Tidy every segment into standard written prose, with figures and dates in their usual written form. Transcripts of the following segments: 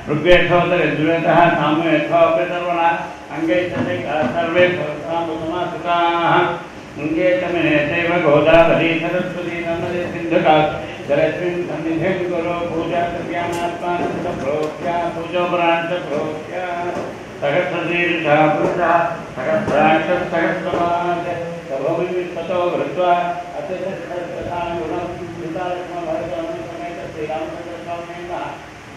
ऋग्वेदोत्तर यजुर्वेदः सामवेदोपनिषदः अंगे सर्वे समासुताः अंगे तमेतेव गोदावरी सरस्वती नर्मदे सिन्धुका जलस्मिन् सन्निधिं कुरु पूजा द्रव्याणात्मानं प्रोक्त्या पूजोपरान्त प्रोक्त्या सहस्रशीर्षः पुरुषः सहस्राक्षः सहस्रपाद सर्वविश्वतो वृत्वा अत्यसहस्रतां गुणं सीतालक्ष्मणभरतं समेत श्रीरामचन्द्रस्वामिनः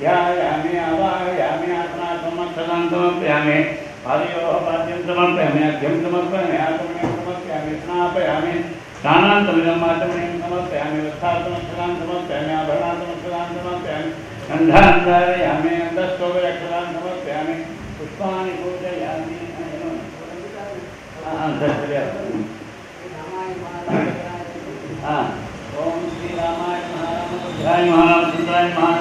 ध्यायामि आवाहयामि आत्मानं समर्पयामि पादयोः पाद्यं समर्पयामि अर्घ्यं समर्पयामि आचमनीयं समर्पयामि स्नापयामि स्नानान्तमिदम् आचमनीयं समर्पयामि वस्त्रान्तमक्षरान् समर्पयामि आभरणान्तमक्षरान् समर्पयामि गन्धान् धारयामि गन्धस्तोभरक्षरान् समर्पयामि पुष्पाणि पूजयामि ओम श्री रामाय महारामचंद्राय महारामचंद्राय महा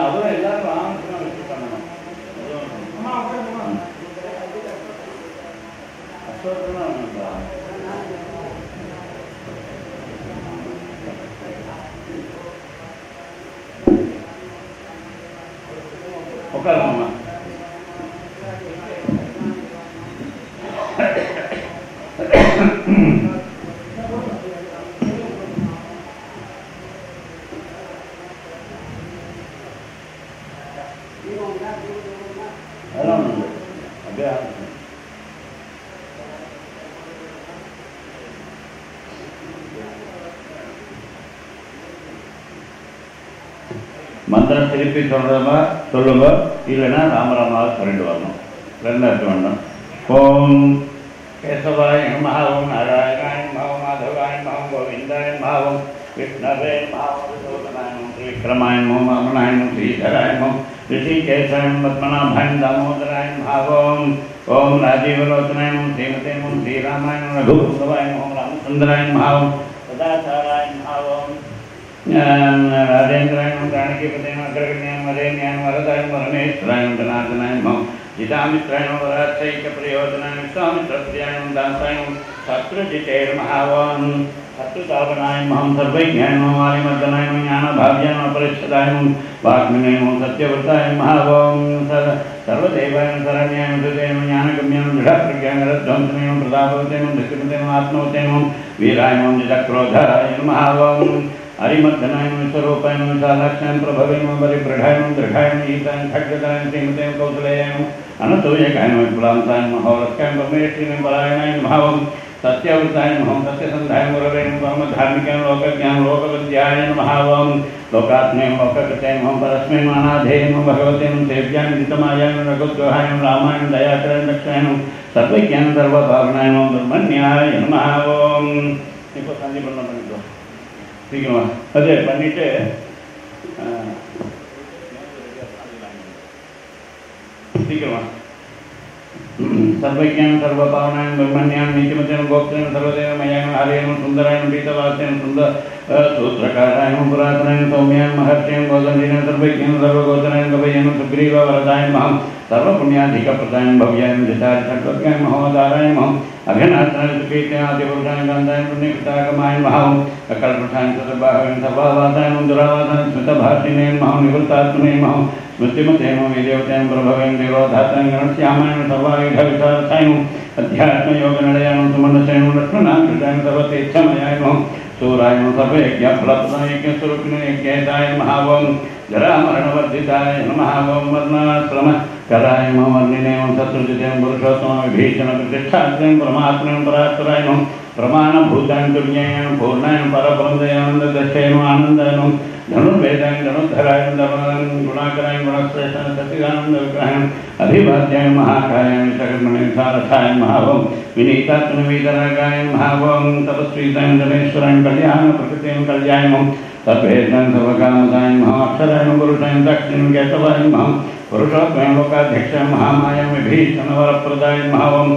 அவர் எல்லாரும் ராமகிருஷ்ணன் வச்சு பண்ணணும் அசோகனா உட்காரமா மந்திரம் திருப்பி சொல்றதா சொல்லுங்க, இல்லைன்னா ராமராமாவை சொல்லிட்டு வரணும், ரெண்டு இருக்க வேண்டும். ஓம் கேசவாய நமஹ, ஓம் நாராயணாய நமஹ, ஓம் மாதவாய நமஹ, ஓம் கோவிந்தாய நமஹ, ஓம் விஷ்ணவே நமஹ, ஓம் விஷ்ணுதனாய நமஹ, விக்ரமாய நமஹ, வாமனாய நமஹ, ஸ்ரீதராய நமஹ, ரிஷிகேசாய நமஹ, பத்மநாபாய நமஹ, தாமோதராய நமஹ, ஓம் ராஜீவலோச்சனாய நமஹ, ஸ்ரீமதே நமஹ, ஸ்ரீராமாய நமஹ, ரகுபுரவாய நமஹ, ராமச்சந்திராய நமஹ, ஓம் சதாச்சாராய நமஹ, ஓம் राजेन्द्राय जानकीपते अग्रगण्याय मदेन्याय वरदाय परमेश्वराय धनार्दनाय नमः, जितामित्राय वराच्चैक प्रयोजनाय विश्वामित्रप्रियाय दासाय शत्रुजिते नमः, ओं शत्रुतापनाय नमः, सर्वज्ञाय नमः, वालिमर्दनाय नमः, ज्ञानभाव्याय नमः, परिच्छदाय नमः, वाग्मिने नमः, सत्यव्रताय नमः, ओं सर्वदेवाय शरण्याय मधुते नमः, ज्ञानगम्याय दृढप्रज्ञाय रध्वंसने नमः, प्रतापवते नमः, धृतिमते नमः, आत्मवते नमः, वीराय नमः, जितक्रोधाय नमः, ओं हरिमर्दनाय नमः, स्वरूपाय नमः, सालाक्षाय प्रभवे नमः, परिप्रढाय नमः, दृढाय नमः, ईताय खड्गदाय श्रीमते कौसलेयाय नमः, अनतोयकाय नमः, विप्लांताय नमः, हौरस्काय ब्रह्मेष्ठिने परायणाय नमः, सत्यव्रताय नमः, सत्यसन्धाय मुरवे नमः, धार्मिकाय लोकज्ञान लोकविद्याय नमः, लोकात्मने लोककृते नमः, परस्मै अनाधे नमः, भगवते नमः, सेव्याय नितमायाय नमः, रघुद्वहाय नमः, रामाय नमः, दयात्राय दक्षाय नमः, सर्वज्ञान सर्वभावनाय नमः, ब्रह्मण्याय नमः. ओम இப்போ சந்தி பண்ண பண்ணிட்டோம் சீக்கிரமா அது பண்ணிட்டு சீக்கிரமா सर्वज्ञान सर्वपावनाय ब्रह्मण्यां नीतिमतेन गोप्तेन सर्वदेव मयान हरेन सुंदरायन पीतवासेन सुंदर सूत्रकाराय नमः पुरातनाय सौम्याय महर्षिं गोदण्डिनाय सर्वज्ञं सर्वगोचराय कवये नमः सुग्रीववरदाय नमः सर्वपुण्याधिकप्रदाय भव्याय जिताय सर्वज्ञाय महोदाराय नमः अघनाथनाय सुकीर्तनादिपुरुषाय गन्धाय पुण्यकृतागमाय नमः अकल्पठाय सतबाहवे सर्वावासाय नमः दुरावासाय स्मृतभाषिणे नमः निवृत्तात्मने नमः स्मृतिमते नमः विदेवताय प्रभवे निरोधाताय गणश्यामाय सर्वायुधविशारथाय नमः अध्यात्मयोगनिलयाय नमः सुमनसाय नमः लक्ष्मणाकृताय सर्वतीर्थमयाय नमः सूराय नमः सर्वयज्ञफलप्रदाय यज्ञस्वरूपिणे यज्ञेशाय नमः ओं जरामरणवर्धिताय नमः ओं वर्णाश्रमकराय नमः वर्णिने नमः शत्रुजिते पुरुषोत्तमाय विभीषणप्रतिष्ठात्रे परमात्मने परात्पराय नमः प्रमाणभूताय तुल्याय नमः पूर्णाय परब्रह्मदयानन्ददशाय नमः आनन्दाय नमः धनुर्वेदाय धनुर्धराय गुणाकराय गुणश्रेष्ठाय सच्चिदानन्दविग्रहाय अभिवाद्याय महाकाय विचक्रमणे सारथाय नमः ओं विनीतात्मवितरकाय नमः ओं तपस्वीताय जनेश्वराय कल्याणप्रकृतिं कल्याय नमः सर्वेदाय सर्वकामदाय नमः अक्षराय पुरुषाय दक्षिणं केशवाय नमः पुरुषोत्तमाय लोकाध्यक्षाय महामायां विभीषणवरप्रदाय नमः ओं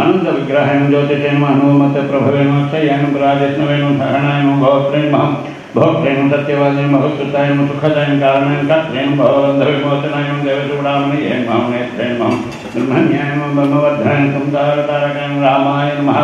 आनन्दविग्रहाय ज्योतिषाय नमः हनुमतप्रभवे नमः अक्षयाय नमः राजेश्वराय नमः शरणाय नमः भवत्रे नमः भोक्तेन सत्यवादीन भगवत्सुताय सुखदाय कारणाय कर्त्रेण भवबन्धविमोचनाय देवचूडामणिये नमः नेत्रे नमः ब्रह्मण्याय नमः ब्रह्मवर्धनाय संसारतारकाय रामाय नमः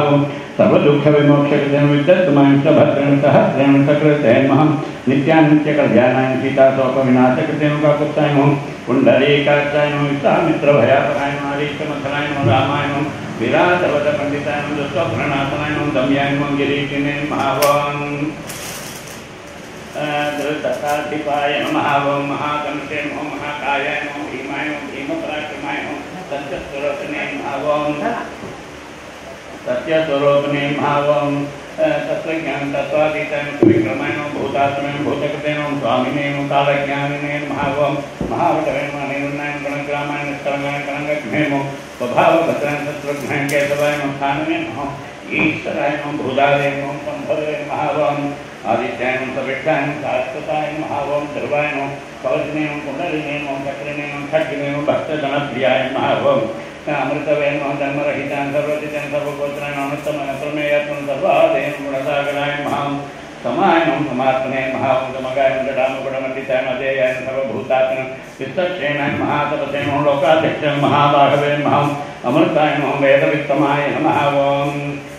सर्वदुःखविमोक्षकृतेन विद्यत्तमाय भद्रेण सहस्रेण सकृते नमः नित्यानित्यकल्याणाय सीताशोकविनाशकृतेन काकुत्साय नमः पुण्डरीकाक्षाय नमः विश्वामित्रभयापराय नमः हरीशमथनाय नमः रामाय नमः विराटवदपण्डिताय नमः दुष्टप्रणनाथनाय नमः दम्याय नमः गिरीशिने नमः धृतकाधिपाय नमः ओं महाकंसे नमः महाकायाय नमः भीमाय नमः भीमपराक्रमाय नमः सत्यस्वरूपिणे नमः ओं सत्यस्वरूपिणे नमः ओं तत्त्वज्ञान तत्त्वातीताय नमः विक्रमाय नमः भूतात्मने भूतकृते नमः स्वामिने नमः कालज्ञानिने नमः ओं महावटवे नमः निर्णयाय गणग्रामाय निष्कलङ्काय कलङ्कघ्ने नमः स्वभावभद्राय शत्रुघ्नाय केशवाय नमः स्थानने नमः ईश्वराय नमः भूदाय नमः संभवे नमः ओं आदित्याय नमः सविष्ठाय नमः शाश्वताय नमः ओं ध्रुवाय नमः कवचने नमः कुण्डलिने नमः चक्रिणे नमः खड्गिने नमः भक्तजनप्रियाय नमः ओं अमृतवे नमः धर्मरहिताय सर्वजिताय सर्वगोचराय नमः अनन्तमय प्रमेयात्मन सर्वादेय गुणसागराय नमः समाय नमः समात्मने नमः ओं समगाय नमः जडामकुटमण्डिताय अजेयाय सर्वभूतात्मने विस्तक्षेणाय नमः तपसे नमः लोकाध्यक्षाय महाबाहवे नमः अमृताय नमः वेदवित्तमाय नमः ओं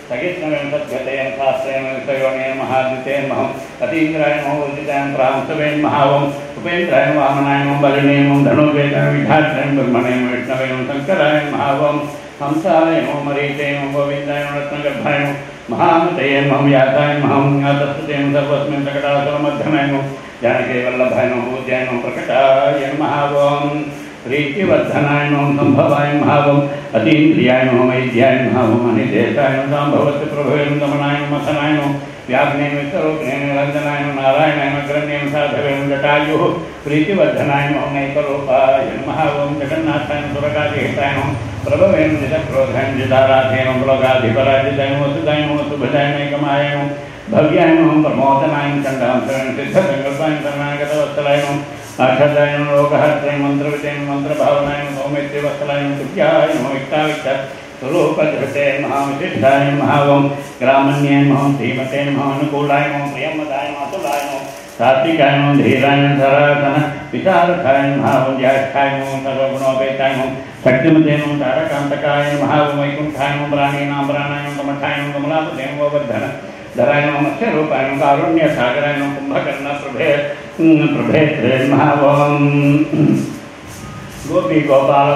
सगीष्णवेन सद्गतेन शास्त्रेण विषयोनेन महादितेन नमः अतीन्द्राय नमः उदिताय प्रांशवे नमः ओं उपेन्द्राय नमः वामनाय नमः बलिने नमः धनुर्वेदाय विधात्रे ब्रह्मणे नमः विष्णवे नमः शङ्कराय नमः ओं हंसाय नमः मरीचे नमः गोविन्दाय नमः रत्नगर्भाय नमः महामतये नमः व्यासाय नमः तत्सते नमः सर्वस्मिन् प्रकटासुरमध्यमाय नमः जानकी वल्लभाय नमः पूज्याय नमः प्रकटाय नमः ओं प्रीतिवर्धनाय नमः संभवाय नमः ओं अतीन्द्रियाय नमः वैद्याय नमः ओं अनिदेशाय नमः साम्भवस्य प्रभवे नमः दमनाय नमः मथनाय नमः व्याघ्नेन विश्वरूपिणे निरञ्जनाय नमः नारायणाय नमः ग्रण्येन साधवे नमः जटायुः प्रीतिवर्धनाय नमः नैकरूपाय नमः ओं जगन्नाथाय नमः सुरगाधिहिताय नमः प्रभवे नमः जितक्रोधाय जिताराधे नमः प्लगाधिपराजिताय नमः वसुदाय नमः सुभदाय नैकमाय नमः भव्याय नमः प्रमोदनाय चण्डांसराय सिद्धसङ्कल्पाय शरणागतवत्सलाय नमः आचार्याय नमः लोकहर्त्रे मंत्रविते मंत्रभावनाय नमः सौमित्रिवत्सलाय नमः तुभ्याय नमः विक्ताविक्त स्वरूपधृते नमः विशिष्टाय नमः ओं ग्रामण्याय नमः धीमते नमः अनुकूलाय नमः प्रियमदाय नमः अतुलाय नमः सात्विकाय नमः धीराय नमः धराधन विचारकाय नमः ओं ज्येष्ठाय नमः सर्वगुणोपेताय नमः शक्तिमते नमः तारकान्तकाय नमः ओं वैकुण्ठाय नमः प्राणीनां प्राणाय नमः कमठाय नमः कमलापते नमः वर्धन धराय नमः मत्स्यरूपाय नमः कारुण्यसागराय नमः कुम्भकर्णप्रभेत्रे नमः ओं गोपी गोपाल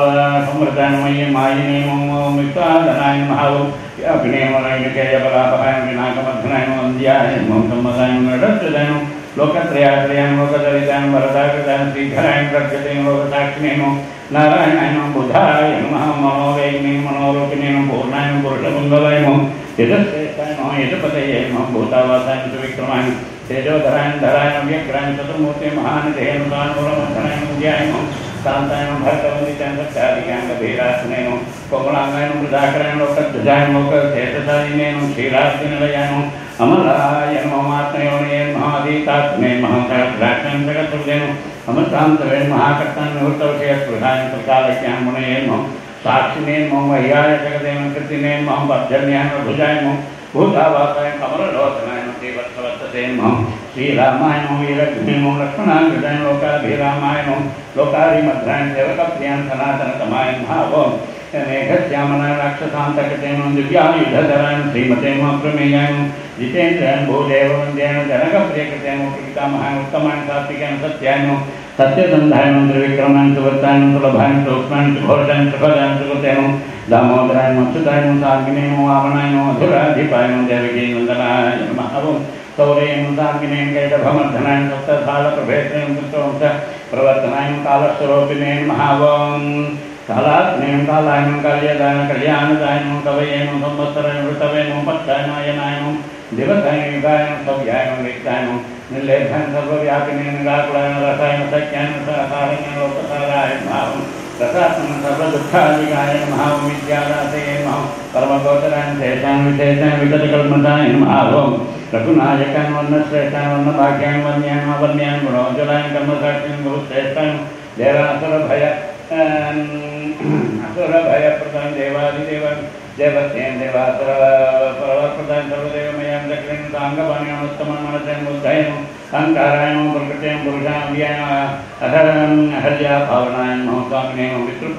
समृताय नमः मायिने नमः विश्वाधनाय नमः ओं व्यापिने नमः विकेयबलापहाय विनाकमर्धनाय नमः वन्द्याय नमः सम्मदाय नमः नटस्यदाय नमः लोकत्रयाश्रयाय नमः लोकदलिताय नमः वरदाकृताय श्रीधराय प्रत्यते नमः लोकसाक्षिणे नमः नारायणाय नमः बुधाय नमः मनोवेगिने मनोरूपिणे नमः पूर्णाय नमः पुरुषपुङ्गवाय नमः यजश्रेष्ठाय नमः यजपतये नमः भूतावासाय नमः विक्रमाय तेजोधराय धराय नमः व्यग्राय चतुर्मूर्ते महानिधे नमः कानुरमर्धनाय नमः ज्ञाय नमः शान्ताय नमः भरतवन्दिताय सत्याधिकाय गभीरासने नमः कोमलांगाय नमः मृदाकराय नमः लोकध्वजाय नमः लोकशेषशालिने नमः क्षीराब्धिनिलयाय नमः अमलाय नमः मात्मयोनये नमः अधीतात्मे नमः सहस्राक्षाय जगत्प्रभुते नमः अमृतान्तवे नमः महाकर्ताय निवृत्तविषयस्पृहाय कालज्ञानमुनये नमः साक्षिणे नमः मह्याय जगते नमः कृतिने नमः वर्धन्याय नमः भुजाय नमः भूतावासाय कमललोचनाय नमः श्रीवत्सवत्सते प्रजापते नमः श्रीरामाय नमः वीरग्ने नमः लक्ष्मणाग्रजाय लोकाभिरामाय नमः लोकाभिमद्राय सेवकप्रियां सनातनतमाय नमः ओम मेघश्यामनाय राक्षसान्तकटे नमः दिव्यायुधधराय श्रीमते नमः प्रमेयाय नमः जितेन्द्राय भूदेववन्द्याय जनकप्रियकृते नमः पितामहाय उत्तमाय सात्विकाय सत्याय नमः सत्यसन्धाय नमः त्रिविक्रमाय सुवत्ताय नमः सुलभाय सूक्ष्माय सुघोषाय सुखदाय सुकृते नमः दामोदराय नमः अच्युताय नमः साग्ने नमः वामनाय नमः मधुराधिपाय नमः देवकी नन्दनाय नमः ओम सौरे नमः साग्ने कैटभमर्धनाय सप्तसालप्रभेत्रे नमः प्रवर्तनाय नमः कालस्वरूपिणे नमः ओम कालाग्ने कालाय नमः कल्यदाय कल्याणदाय नमः कवये नमः संवत्सराय ऋतवे नमः पक्षाय नयनाय नमः दिवसाय युगाय नमः सव्याय नमः वित्ताय नमः निर्लेपाय सर्वव्यापिने निराकुलाय रसाय सख्याय साराय लोकसाराय नमः रसात्मन सर्वदुःखादिगाय नमः विद्यादाते नमः परमगोचराय शेषाय विशेषाय विगतकल्मषाय नमः ओम रघुनायकाय वर्णश्रेष्ठाय वर्णभाग्याय वन्याय वन्याय गुणोज्ज्वलाय कर्मसाक्षिणं गुरुश्रेष्ठाय देवासुरभय असुरभयप्रदाय देवादिदेव देवतेन देवासुर परप्रदाय सर्वदेवमयं दक्षिणं साङ्गपाणिं उत्तमं मनसं बुद्धयं अहङ्काराय नमः प्रकृतें पुरुषाय व्याय अहल्या भावनाय नमः स्वामिने नमः विष्णु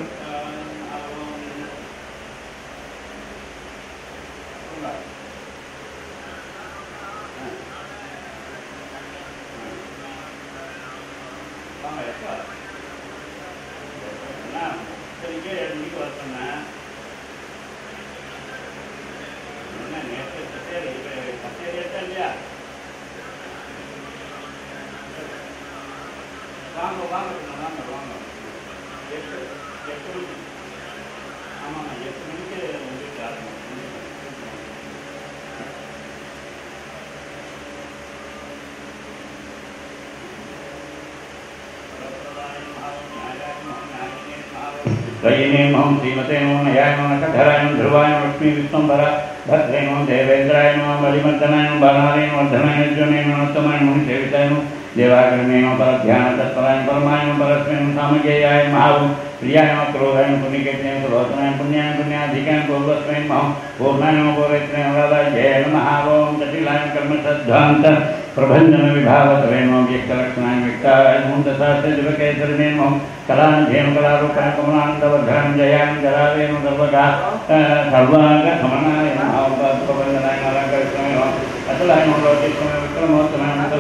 रयिने नमः श्रीमते नमः नयाय नमः नखधराय नमः ध्रुवाय नमः लक्ष्मी विष्णुंभर भद्रे नमः देवेन्द्राय नमः बलिमर्दनाय नमः बालाय नमः वर्धनाय ज्वने नमः उत्तमाय नमः सेविताय नमः देवाग्रमे नमः परध्यान तत्पराय परमाय नमः परस्मै नमः सामज्ञेयाय नमः प्रियाय नमः क्रोधाय नमः पुण्यकेतनाय सुलोचनाय पुण्याय पुण्याधिकाय पूर्वस्मै नमः पूर्णाय नमः पूर्वेत्रे नमः नमः ओम जटिलाय कर्मश्रद्धान्त प्रभंजन विभावतवे नमः व्यक्तलक्षणाय व्यक्ताय नमः दशास्त्र दिवकेसरिणे नमः कलांधेन कलारूपाय कमलानन्दवर्धनाय जयाय जरावे नमः सर्वांगसमनाय नमः प्रभंजनाय अलङ्कृष्णाय नमः अतलाय नमः लोकेश्वराय विक्रमोत्तमाय नमः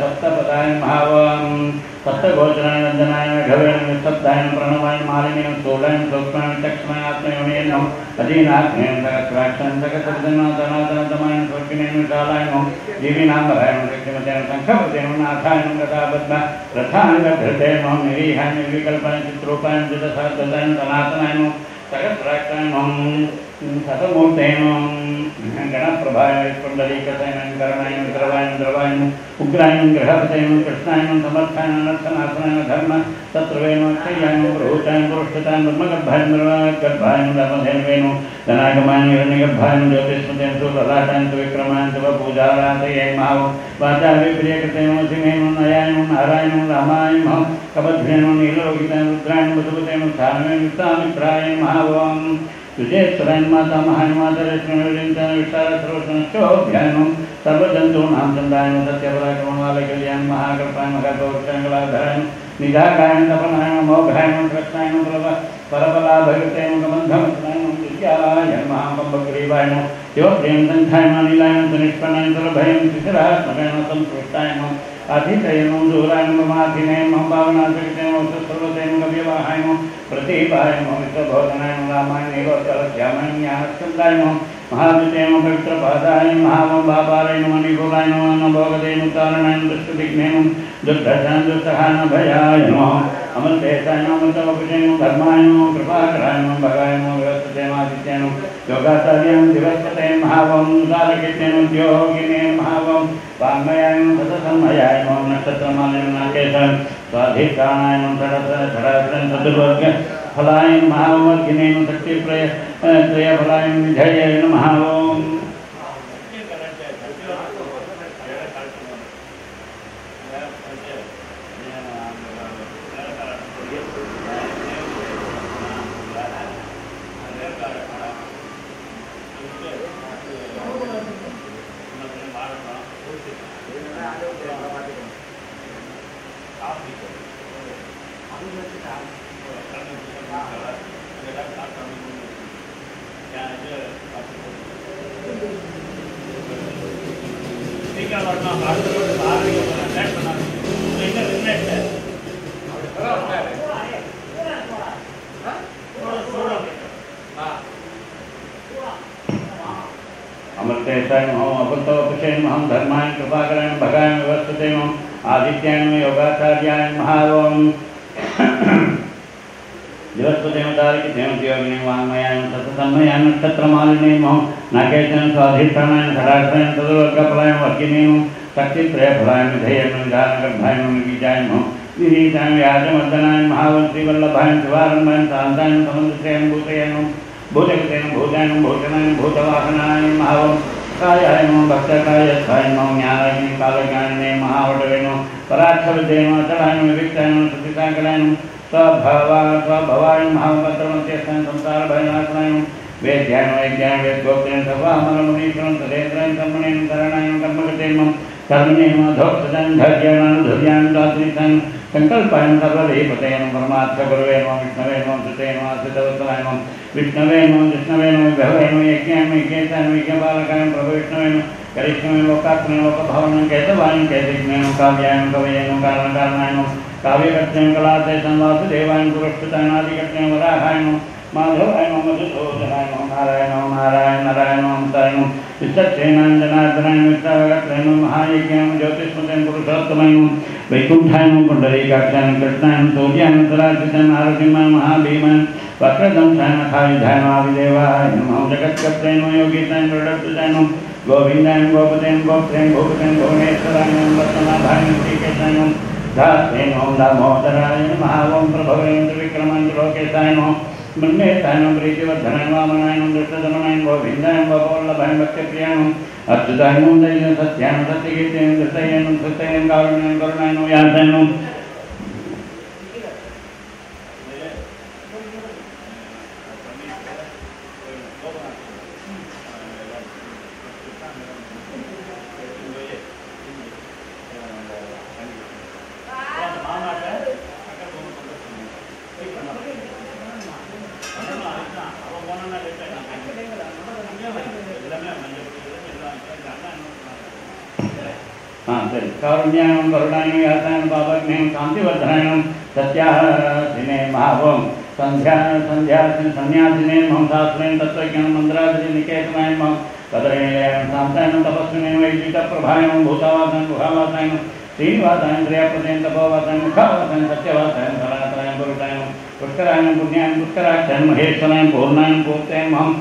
सप्तपदाय नमः सप्तगोचराय नन्दनाय घवेन निस्तब्धाय प्रणवाय मालिनीय स्थूलाय सूक्ष्माय चक्षुमाय आत्मयोनिय नमः अधीनाग्ने सहस्राक्षाय सकसर्जनातनातनतमाय स्वर्गिने विशालाय नमः जीविनाम्बराय शक्तिमते शङ्खपते नाथाय गदाबद्ध रथाय गधृते नमः निरीहाय निर्विकल्पाय चित्रूपाय जितसहस्रदाय सनातनाय नमः सहस्राक्षाय नमः शतमूर्ते नमः गणप्रभाय कुण्डलीकताय करणाय द्रवाय द्रवाय उग्राय ग्रहपते कृष्णाय समर्थाय नर्थनाथनाय धर्म तत्रवे क्षयाय प्रभूताय पुरुषताय ब्रह्मगर्भाय गर्भाय धर्मधेन्वेन धनागमाय हिरण्यगर्भाय ज्योतिष्मते सुललाटाय सुविक्रमाय शिवपूजारातये नमः वाचा विप्रियकृते सिंहे नयाय नाराय रामाय नमः कबध्वेन नीललोकिताय रुद्राय मधुपते स्थानवे विश्वामित्राय नमः ओम तुझेश्वराय माता महाय मातरेश्वरींचाय विशाल सर्वसंशोभ्याय नमः सर्वजन्तूनां चन्द्राय सत्यपराय कमलाय कल्याण महाकल्पाय महागौरक्षाय निधाकाय तपनाय मोघाय कृष्णाय परबलाभगते गमन्धमस्नाय विद्याय महाकम्बग्रीवाय शिवप्रियं सङ्ख्याय नीलाय सुनिष्पन्नाय सुरभयं शिशिरात्मकाय संस्पृष्टाय आधितय दूराय माधिने भावनाशक्ते सर्वते गव्यवाहाय प्रतीपाय विश्वभोजनाय रामाय नैवोत्तरश्यामाय ज्ञानस्कन्दाय महाद्विते पवित्रपादाय महाबाबाय निगुलाय नभोगते मुतारणाय दुष्टविघ्ने दुर्धशाय दुस्सहाय भयाय अमृतेशाय अमृतवपुषे धर्माय कृपाकराय भगाय व्यवस्थते आदित्य योगाचार्यं दिवसते महावं सारकितेन उद्योगिने महावं वाङ्मयाय सतसन्मयाय नक्षत्रमालिनाकेश स्वाधिष्ठानाय षडाश्रयं चतुर्वर्ग फलाय महावर्गिने शक्तित्रयफलाय निधये नमः ओम अमृतेशाय नमः अपुतोपशय नमः धर्माय कृपाकराय भगाय व्यवस्थिते नमः आदित्याय नमः योगाचार्याय नमः ओम बृहस्पतिं तारकिं योगिने वाङ्मयाय सततमयाय नक्षत्रमालिने नमः नाकेशं स्वाधिष्ठानाय खडाक्षराय तदुर्गफलाय वर्गिने नमः शक्तित्रयफलाय विधेयाय विधानगर्भाय बीजाय नमः विनीताय व्याजमर्दनाय महावंशीवल्लभाय शिवारम्भाय शान्ताय समुद्रत्रयं भूतये नमः भूतगतेन भूताय भूतनाय भूतवासनाय महावं कायाय नमः भक्तकाय स्थाय नमः ज्ञानाय कालज्ञाने महावटवे नमः पराक्षविदे नमः अचलाय नमः विविक्ताय नमः सतिसाकलाय नमः स्वभवाय महापत्रमध्यस्थाय संसारभयनाशनाय नमः वेद्याय नमः यज्ञाय वेदगोप्तेन सर्वामरमुनीश्वरं तदेन्द्राय कर्मणेन करणाय कर्मगते नमः कर्मणे नमः धोक्षजं धैर्यानुधैर्यान् दातुनितान् संकल्पायं सर्वदेवते नमः परमार्थगुरवे नमः विष्णवे नमः सुते नमः सिद्धवत्सलाय नमः विष्णवे नमः विष्णवे नमः विभवे नमः यज्ञाय नमः यज्ञेशाय नमः यज्ञपालकाय नमः प्रभु विष्णवे नमः करिष्णवे लोकात्मने लोकभवनं केशवाय नमः केशज्ञाय नमः काव्याय नमः कवये नमः कारणकारणाय नमः काव्यकर्तृं कलाते संवासुदेवाय पुरुषकृताय नादिकर्तृं वराहाय नमः माधवाय नमः मधुसूदनाय नमः नारायण नमः नारायण नारायण नमः ताय नमः विश्वक्षेणाय जनार्दनाय विष्णुवक्त्राय नमः महायज्ञाय नमः ज्योतिष्मतेन पुरुषोत्तमाय नमः वैकुण्ठाय नमः पुण्डरीकाक्षाय नमः कृष्णाय नमः सूर्याय नमः सदाशिवाय नारसिंहाय महाभीमाय वक्रदंशाय नखायुधाय महाविदेवाय नमः जगत्कर्त्रे नमः योगीशाय नमः नमः गोविन्दाय गोपतेन गोप्त्रेन भूपतेन भुवनेश्वराय नमः वर्तमानाय श्रीकेशाय नमः दासे नमः दामोदराय नमः ओं प्रभवे त्रिविक्रमाय लोकेशाय नमः मन्मेताय नमः प्रीतिवर्धनाय वामनाय नमः दृष्टदमनाय गोविन्दाय गोपवल्लभाय भक्तप्रियाय नमः अच्युताय नमः दैन्य सत्याय नमः सत्यकीर्तय कृतय नमः सत्यय कारुण्याय करुणाय नमः यासाय नमः कारुण्याय करुणाय यासाय पापज्ञाय शांतिवर्धनाय सत्यासिने महावं संध्यासिने महंसास्त्रेण तत्त्वज्ञान मंत्रादिनि निकेतनाय मह कदरेयाय शांताय तपस्विने वैदिकप्रभाय भूतावासाय गुहावासाय श्रीनिवासाय प्रियप्रदेन तपोवासाय मुखावासाय सत्यवासाय सनातनाय पुरुषाय पुष्कराय पुण्याय पुष्कराक्षाय महेश्वराय पूर्णाय पूर्तेन महं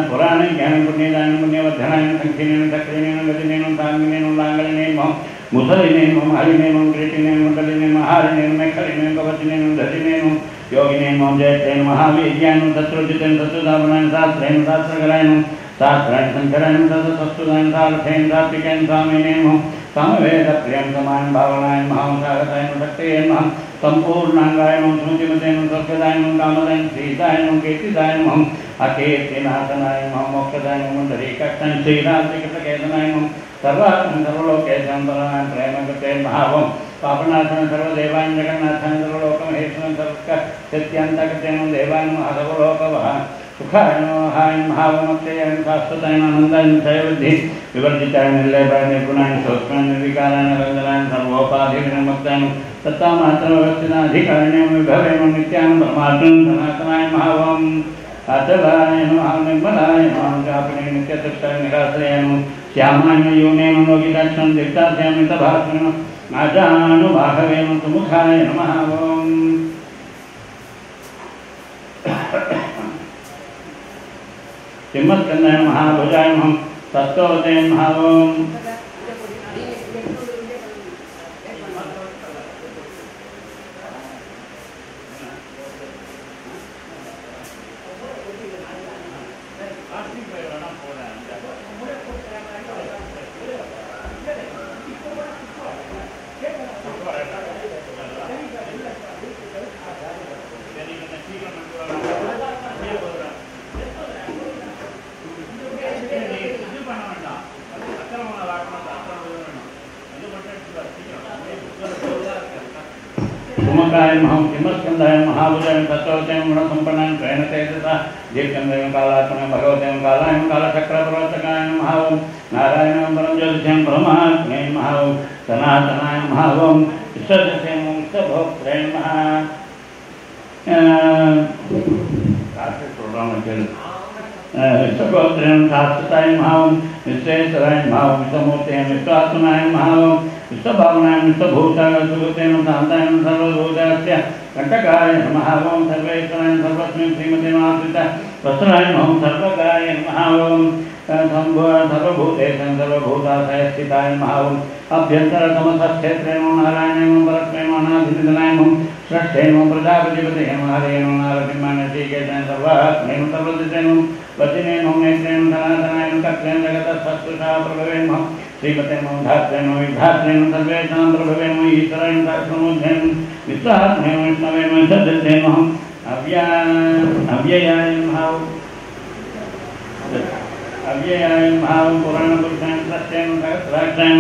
पुराण ज्ञान पुण्यदान पुण्यवर्धनाय संखिनेन सक्रिनेन गतिनेन तांगिनेन लांगलिनेन महं मुसलिनेन महं हरिनेन कृतिनेन मुदलिनेन महारिनेन मेखलिनेन कवचिनेन धतिनेन योगिनेन महं जयतेन महावीर्याय तत्रोजितेन तत्सुधावनाय शास्त्रेण शास्त्रकराय शास्त्राय शंकराय तत्सुधाय सार्थेन सात्विकेन स्वामिनेन महं समवेदप्रियं समान भावनाय महं सागताय भक्तेन महं संपूर्णांगाय महं स्मृतिमतेन स्वर्गदाय महं कामदाय श्रीदाय महं कीर्तिदाय महं अकीर्तिनाशनाय महं मोक्षदाय महं धरीकाक्षाय श्रीरात्रिकृतकेतनाय महं सर्वात्मन सर्वलोकेशं परमाय प्रेमकृतेन महावं पापनाशनं सर्वदेवाय जगन्नाथाय सर्वलोकमहेश्वरं सर्वसत्यान्तकृतेन देवाय नमः सर्वलोकवः सुखाय नमः महावमक्षयाय शाश्वताय आनन्दाय क्षयवृद्धि विवर्जिताय निर्लेपाय निर्गुणाय शोषणाय निर्विकाराय निरञ्जनाय सर्वोपाधिविनिर्मुक्ताय तत्तामात्रव्यवस्थिताधिकारिणे विभवे नित्यां परमात्मनं सनातनाय महावं अचलाय नमः निर्मलाय नमः व्यापिने नित्यतृप्ताय निराश्रयाय नमः श्यामाय यूने मनोगिताक्षं दीप्तास्यामितभास्वनं आजानुबाहवे सुमुखाय नमः ओम् सिंहस्कन्धाय महाभुजाय नमः तत्त्ववते नमः ओम् लोकाय महं किमस्कन्धाय महाभुजाय तत्त्ववताय गुणसम्पन्नाय प्रेणतेजसा दीर्घन्द्रयं कालात्मने भगवते कालाय कालचक्रप्रवर्तकाय नमः ओं नारायणं परं ज्योतिषं परमात्मने नमः ओं सनातनाय नमः ओं विसर्जते विश्वभोक्त्रे नमः विश्वभोक्त्रे शाश्वताय नमः ओं विश्वेश्वराय नमः ओं विश्वमूर्ते विश्वात्मनाय नमः ओं विश्वभावनाय विश्वभूताय सुगतेन शान्ताय सर्वभूतस्य कंटकाय नमः ओं सर्वेश्वराय सर्वस्मिन् श्रीमते मातृता वसुराय नमः सर्वगाय नमः ओं सर्वभूतेषु सर्वभूताशय स्थिताय नमः ओं अभ्यन्तरतमसक्षेत्रे नमो नारायणाय नमो परस्मै नमो अनादितनाय नमो श्रेष्ठे नमो प्रजापतिपते नमो हरे नमो नारसिंहाय श्रीकेशाय सर्वात्मने नमो सर्वजिते नमो वचिने नमो नेत्रे नमो सनातनाय नमो तत्त्वेन जगतः प्रभवे नमः श्रीमते नमो धात्रे नमो विधात्रे नमो सर्वेषां प्रभवे नमो ईश्वराय नमो सहस्रमूर्धे नमो विश्वात्मने नमो विष्णवे नमो सद्गते नमः अव्ययाय नमः अव्ययाय नमः पुराणपुरुषाय सत्येन सहस्राक्षाय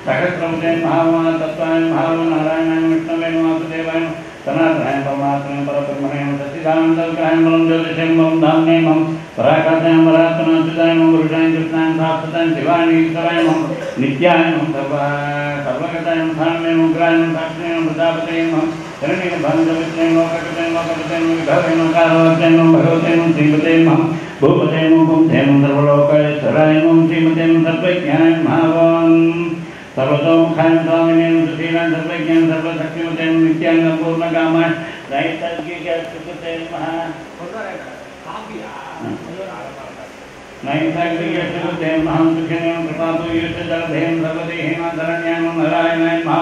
सहस्रमुते नमः तत्त्वाय नमः नारायणाय विष्णवे नमः वासुदेवाय सनातनाय परमात्मने परब्रह्मणे सच्चिदानन्दविग्रहाय परं ज्योतिषं परं धाम्ने नमः पराकाशाय परात्मनाच्युताय नमः पुरुषाय कृष्णाय शाश्वताय शिवाय ईश्वराय नमः नित्याय नमः सर्वगताय नमः धाम्ने नमः उग्राय नमः साक्षिणे नमः प्रजापतये नमः शरणेन भानुजविष्णे नमः लोककृते नमः लोकपते नमः विभवे नमः कालवत्ते नमः भगवते नमः श्रीमते नमः भूपते नमः पुंसे नमः सर्वलोकेश्वराय नमः श्रीमते नमः सर्वज्ञाय नमः सर्वतोमुखाय स्वामिने सुशीलाय सर्वज्ञाय सर्वशक्तिमते नित्याय पूर्णकामाय नैसर्गिकसुखते नमः नैसर्गिकसुखते नमः सुखिने कृपापूयुष्य जलधेन सर्वदेहेमाधरण्याय नारायणाय नमः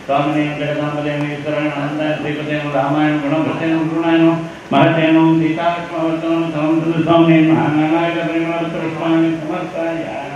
स्वामिने जगदाम्बते ईश्वराय अनन्ताय श्रीपते रामाय गुणभृते गुणाय महते नमः सीतालक्ष्मणवर्तनं समं स्वामिने नमः नारायण परिमलपुष्पाणि समर्पयामि।